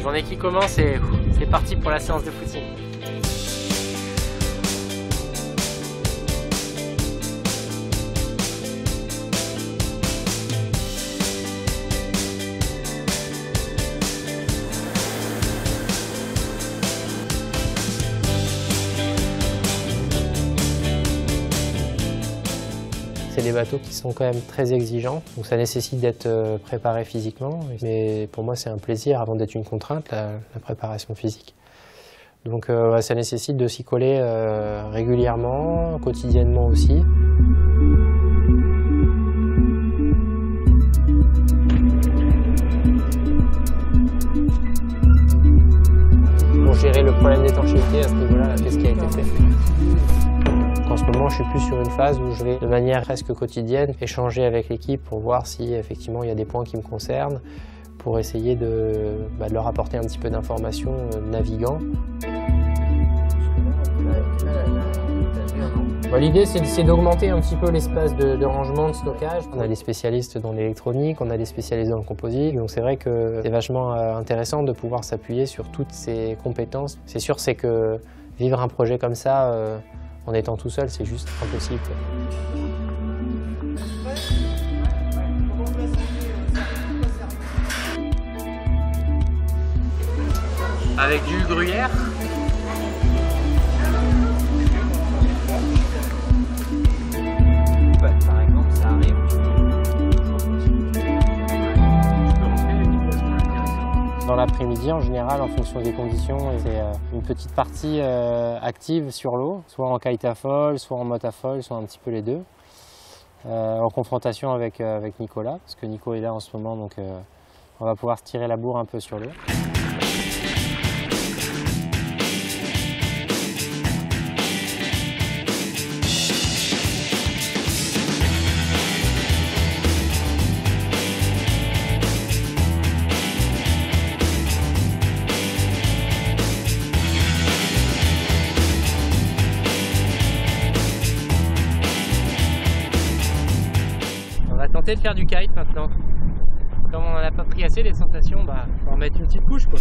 Journée qui commence et c'est parti pour la séance de footing. C'est des bateaux qui sont quand même très exigeants, donc ça nécessite d'être préparé physiquement. Mais pour moi, c'est un plaisir avant d'être une contrainte, la préparation physique. Donc ça nécessite de s'y coller régulièrement, quotidiennement aussi. Pour gérer le problème d'étanchéité à ce niveau-là, qu'est-ce qui a été fait ? En ce moment, je suis plus sur une phase où je vais de manière presque quotidienne échanger avec l'équipe pour voir si effectivement il y a des points qui me concernent, pour essayer de leur apporter un petit peu d'informations navigant. L'idée, c'est d'augmenter un petit peu l'espace de rangement, de stockage. On a des spécialistes dans l'électronique, on a des spécialistes dans le composite, donc c'est vrai que c'est vachement intéressant de pouvoir s'appuyer sur toutes ces compétences. C'est sûr, c'est que vivre un projet comme ça, en étant tout seul, c'est juste impossible. Avec du gruyère. Par exemple, ça arrive. Dans l'après-midi, en général, en fonction des conditions, c'est une petite partie active sur l'eau, soit en kite à foil, soit en motte à foil, soit un petit peu les deux, en confrontation avec Nicolas, parce que Nico est là en ce moment, donc on va pouvoir se tirer la bourre un peu sur l'eau. On va tenter de faire du kite maintenant. Comme on n'en a pas pris assez des sensations, on va en mettre une petite couche quoi.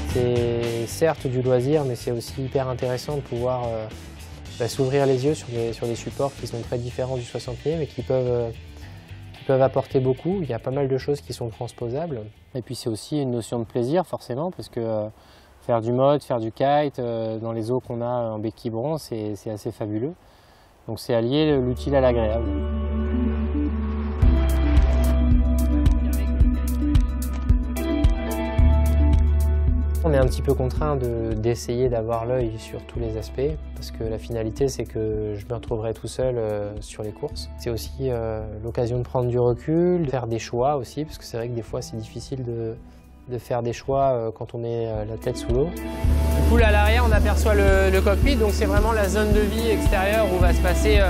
C'est certes du loisir, mais c'est aussi hyper intéressant de pouvoir s'ouvrir les yeux sur des supports qui sont très différents du 60e et qui peuvent apporter beaucoup. Il y a pas mal de choses qui sont transposables. Et puis c'est aussi une notion de plaisir forcément, parce que faire du mode, faire du kite dans les eaux qu'on a en baie de Quiberon, c'est assez fabuleux. Donc c'est allier l'utile à l'agréable. On est un petit peu contraint d'essayer d'avoir l'œil sur tous les aspects, parce que la finalité c'est que je me retrouverai tout seul sur les courses. C'est aussi l'occasion de prendre du recul, de faire des choix aussi, parce que c'est vrai que des fois c'est difficile de faire des choix quand on est la tête sous l'eau. Du coup là à l'arrière on aperçoit le cockpit, donc c'est vraiment la zone de vie extérieure où va se passer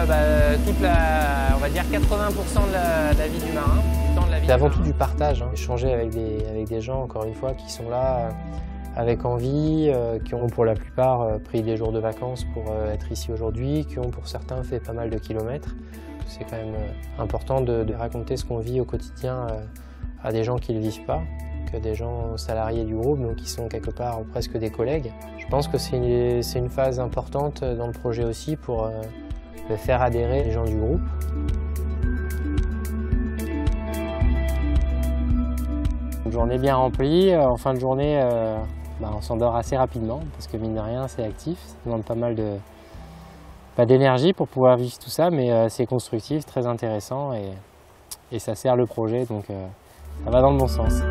toute on va dire 80% de la vie du marin. C'est avant tout du partage, hein. Échanger avec des gens, encore une fois, qui sont là avec envie, qui ont pour la plupart pris des jours de vacances pour être ici aujourd'hui, qui ont pour certains fait pas mal de kilomètres. C'est quand même important de raconter ce qu'on vit au quotidien à des gens qui ne le vivent pas, que des gens salariés du groupe, donc qui sont quelque part presque des collègues. Je pense que c'est une phase importante dans le projet aussi pour faire adhérer les gens du groupe. Une journée bien remplie, en fin de journée on s'endort assez rapidement parce que mine de rien c'est actif, ça demande pas mal d'énergie pour pouvoir vivre tout ça, mais c'est constructif, très intéressant et ça sert le projet, donc ça va dans le bon sens.